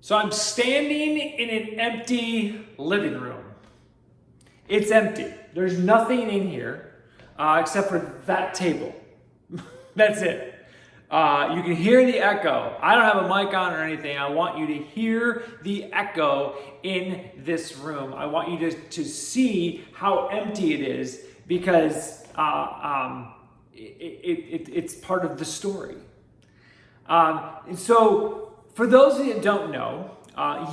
So I'm standing in an empty living room. It's empty. There's nothing in here except for that table. That's it. You can hear the echo. I don't have a mic on or anything. I want you to hear the echo in this room. I want you to see how empty it is because it's part of the story. And so for those of you that don't know,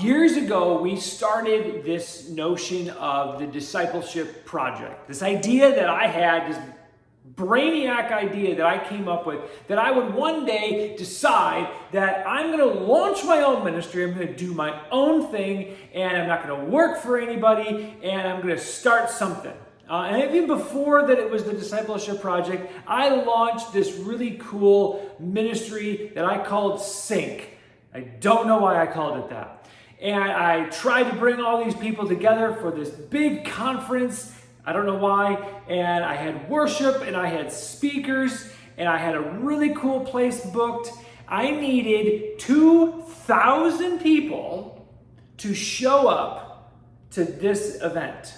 years ago we started this notion of the discipleship project. This idea that I had, this brainiac idea that I came up with, that I would one day decide that I'm going to launch my own ministry, I'm going to do my own thing, and I'm not going to work for anybody, and I'm going to start something. And even before that it was the Discipleship Project, I launched this really cool ministry that I called Sync. I don't know why I called it that. And I tried to bring all these people together for this big conference. I don't know why. And I had worship and I had speakers and I had a really cool place booked. I needed 2,000 people to show up to this event,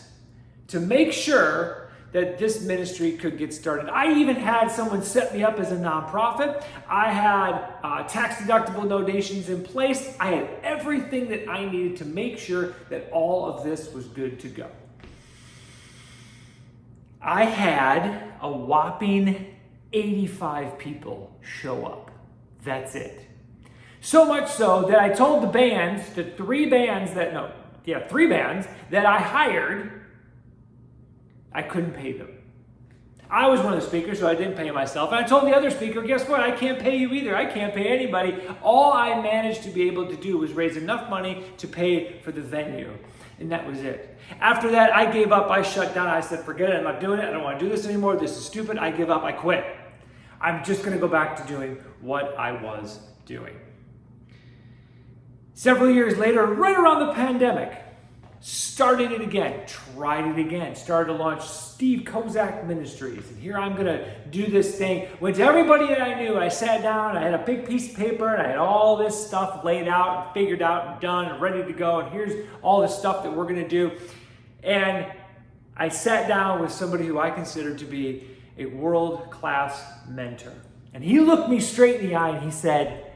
to make sure that this ministry could get started. I even had someone set me up as a nonprofit. I had tax-deductible donations in place. I had everything that I needed to make sure that all of this was good to go. I had a whopping 85 people show up. That's it. So much so that I told the bands, three bands that I hired, I couldn't pay them. I was one of the speakers, so I didn't pay myself. And I told the other speaker, guess what? I can't pay you either. I can't pay anybody. All I managed to be able to do was raise enough money to pay for the venue. And that was it. After that, I gave up. I shut down. I said, forget it. I'm not doing it. I don't want to do this anymore. This is stupid. I give up. I quit. I'm just going to go back to doing what I was doing. Several years later, right around the pandemic, started it again, tried it again, started to launch Steve Kozak Ministries. And here I'm going to do this thing. Went to everybody that I knew. I sat down, I had a big piece of paper, and I had all this stuff laid out and figured out and done and ready to go. And here's all the stuff that we're going to do. And I sat down with somebody who I consider to be a world-class mentor. And he looked me straight in the eye and he said,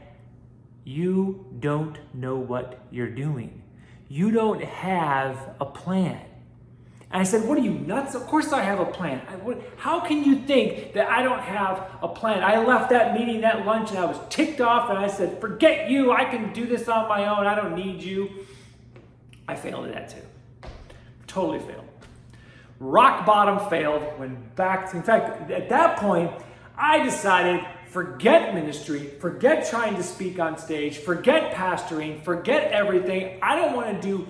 "You don't know what you're doing. You don't have a plan." And I said, "What are you, nuts? Of course I have a plan. How can you think that I don't have a plan?" I left that meeting, that lunch, and I was ticked off, and I said, "Forget you. I can do this on my own. I don't need you." I failed at that too. Totally failed. Rock bottom failed. Went back to, in fact, at that point, I decided, forget ministry, forget trying to speak on stage, forget pastoring, forget everything. I don't want to do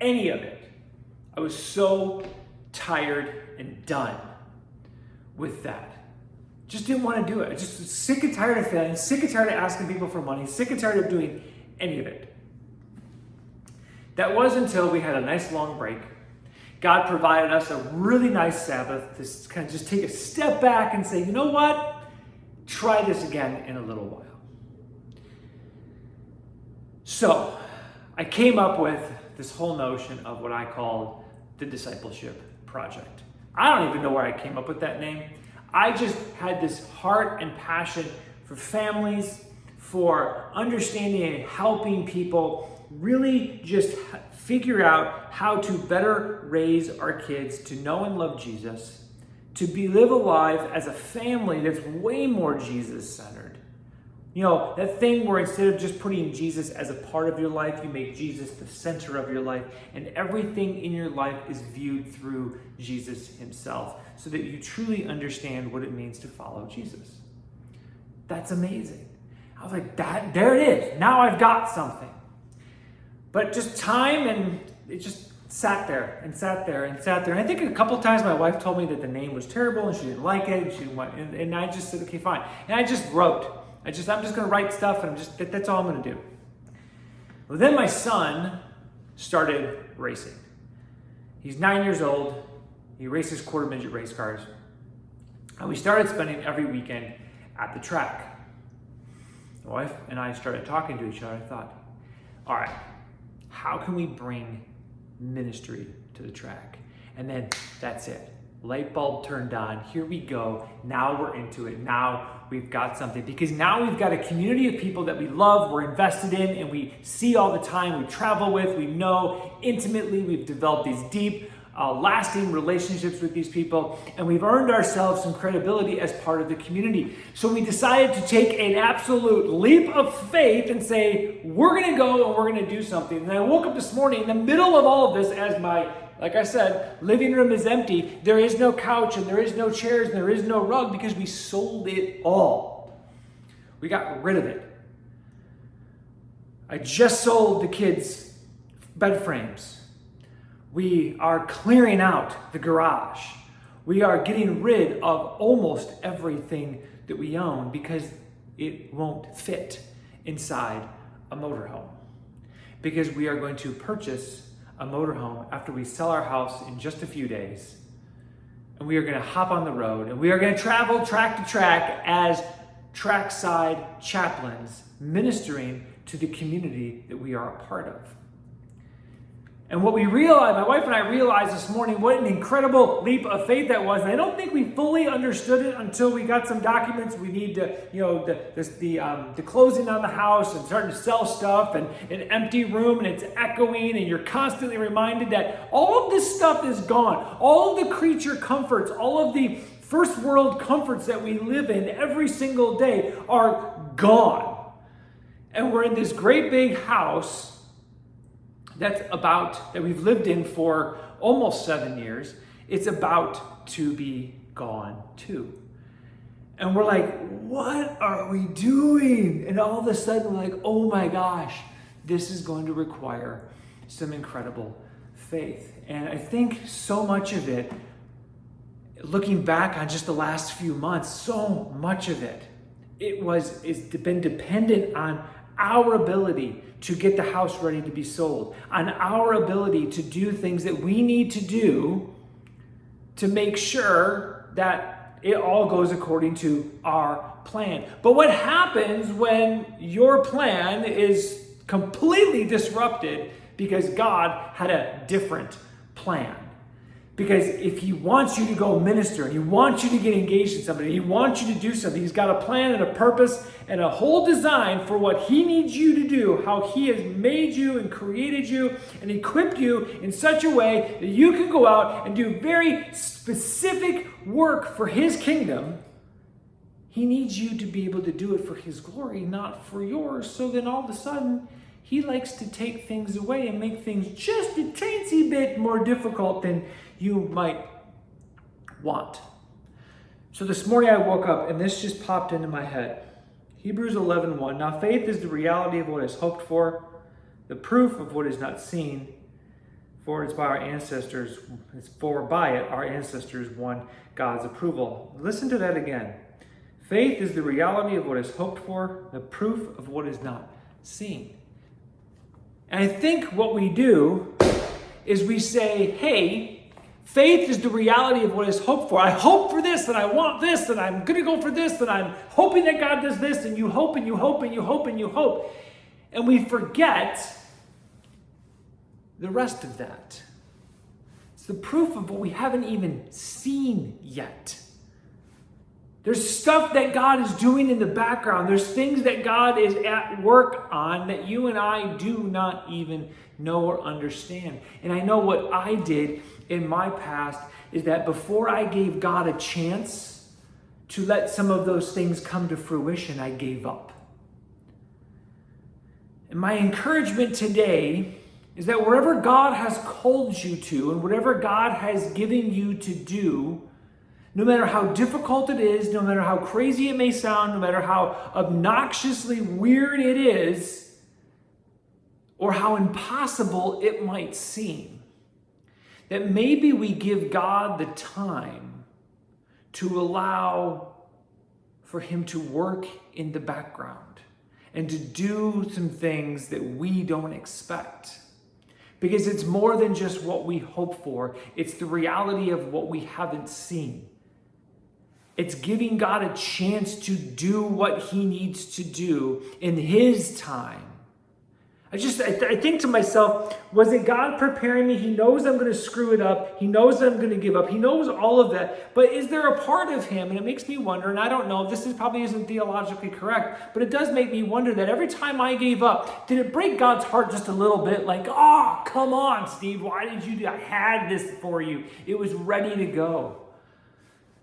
any of it. I was so tired and done with that. Just didn't want to do it. I just was sick and tired of failing, sick and tired of asking people for money, sick and tired of doing any of it. That was until we had a nice long break. God provided us a really nice Sabbath to kind of just take a step back and say, you know what? Try this again in a little while. So I came up with this whole notion of what I called the Discipleship Project. I don't even know where I came up with that name. I just had this heart and passion for families, for understanding and helping people really just figure out how to better raise our kids to know and love Jesus, to live a life as a family that's way more Jesus-centered. You know, that thing where instead of just putting Jesus as a part of your life, you make Jesus the center of your life, and everything in your life is viewed through Jesus himself, so that you truly understand what it means to follow Jesus. That's amazing. I was like, there it is. Now I've got something. But just time, and it just sat there and sat there and sat there. And I think a couple times my wife told me that the name was terrible and she didn't like it, and she didn't want, and I just said, okay, fine. And I just wrote. I'm just going to write stuff, and that's all I'm going to do. Well, then my son started racing. He's 9 years old. He races quarter midget race cars. And we started spending every weekend at the track. My wife and I started talking to each other. I thought, all right, how can we bring ministry to the track? And then that's it. Light bulb turned on. Here we go. Now we're into it. Now we've got something. Because now we've got a community of people that we love, we're invested in, and we see all the time, we travel with, we know intimately. We've developed these deep, lasting relationships with these people, and we've earned ourselves some credibility as part of the community. So we decided to take an absolute leap of faith and say, we're going to go and we're going to do something. And I woke up this morning in the middle of all of this as like I said, living room is empty. There is no couch and there is no chairs and there is no rug because we sold it all. We got rid of it. I just sold the kids' bed frames. We are clearing out the garage. We are getting rid of almost everything that we own because it won't fit inside a motorhome. Because we are going to purchase a motorhome after we sell our house in just a few days. And we are going to hop on the road and we are going to travel track to track as trackside chaplains ministering to the community that we are a part of. And what we realized, my wife and I realized this morning, what an incredible leap of faith that was. And I don't think we fully understood it until we got some documents. We need to, the closing on the house and starting to sell stuff and an empty room and it's echoing and you're constantly reminded that all of this stuff is gone. All of the creature comforts, all of the first world comforts that we live in every single day are gone. And we're in this great big house that we've lived in for almost 7 years. It's about to be gone too. And we're like, what are we doing? And all of a sudden we're like, oh my gosh, this is going to require some incredible faith. And I think so much of it, looking back on just the last few months, so much of it, it's been dependent on our ability to get the house ready to be sold, on our ability to do things that we need to do to make sure that it all goes according to our plan. But what happens when your plan is completely disrupted because God had a different plan? Because if he wants you to go minister and he wants you to get engaged in somebody, he wants you to do something, he's got a plan and a purpose and a whole design for what he needs you to do, how he has made you and created you and equipped you in such a way that you can go out and do very specific work for his kingdom. He needs you to be able to do it for his glory, not for yours. So then all of a sudden, he likes to take things away and make things just a teensy bit more difficult than you might want. So this morning I woke up and this just popped into my head. Hebrews 11:1. Now faith is the reality of what is hoped for, the proof of what is not seen. For by it our ancestors won God's approval. Listen to that again. Faith is the reality of what is hoped for, the proof of what is not seen. And I think what we do is we say, hey, faith is the reality of what is hoped for. I hope for this, and I want this, and I'm going to go for this, and I'm hoping that God does this, and you hope, and you hope, and you hope, and you hope. And we forget the rest of that. It's the proof of what we haven't even seen yet. There's stuff that God is doing in the background. There's things that God is at work on that you and I do not even know or understand. And I know what I did in my past is that before I gave God a chance to let some of those things come to fruition, I gave up. And my encouragement today is that wherever God has called you to and whatever God has given you to do, no matter how difficult it is, no matter how crazy it may sound, no matter how obnoxiously weird it is, or how impossible it might seem, that maybe we give God the time to allow for him to work in the background and to do some things that we don't expect. Because it's more than just what we hope for. It's the reality of what we haven't seen. It's giving God a chance to do what he needs to do in his time. I think to myself, was it God preparing me? He knows I'm going to screw it up. He knows that I'm going to give up. He knows all of that. But is there a part of him? And it makes me wonder, and I don't know, probably isn't theologically correct, but it does make me wonder that every time I gave up, did it break God's heart just a little bit? Like, oh, come on, Steve, why did you do that? I had this for you. It was ready to go.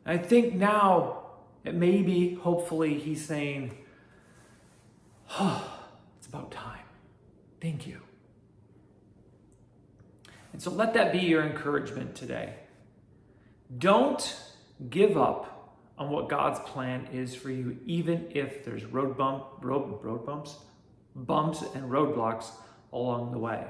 I think now that maybe, hopefully, he's saying, oh, it's about time. Thank you. And so let that be your encouragement today. Don't give up on what God's plan is for you, even if there's bumps and roadblocks along the way.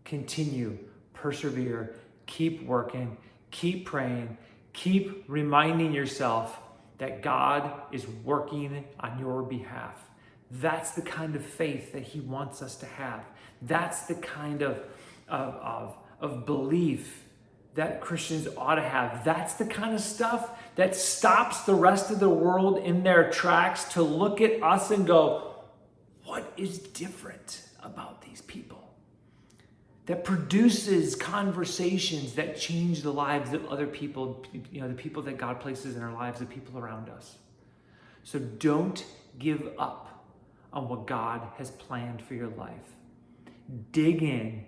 Continue, persevere, keep working, keep praying, keep reminding yourself that God is working on your behalf. That's the kind of faith that he wants us to have. That's the kind of belief that Christians ought to have. That's the kind of stuff that stops the rest of the world in their tracks to look at us and go, what is different about these people? That produces conversations that change the lives of other people, the people that God places in our lives, the people around us. So don't give up on what God has planned for your life. Dig in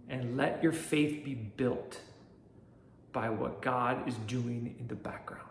and let your faith be built by what God is doing in the background.